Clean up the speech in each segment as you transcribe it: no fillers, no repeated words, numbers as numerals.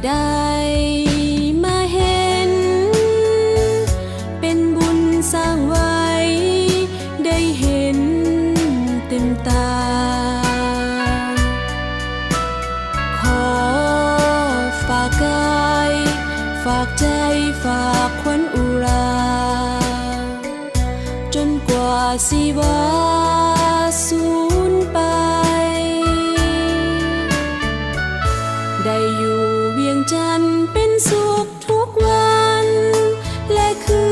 ได้มาเห็นเป็นบุญสร้างไว้ได้เห็นเต็มตาขอฝากกายฝากใจฝากขวัญอุราจนกว่าสิวาสูญไปได้อยู่เวียงจันทร์เป็นสุขทุกวันและคื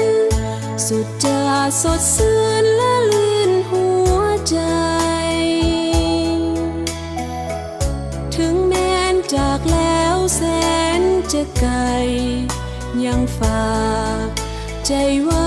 นสุดจะสดชื่นและลื่นหัวใจถึงแม้นจากแล้วแสนจะไกลยังฝากใจไว้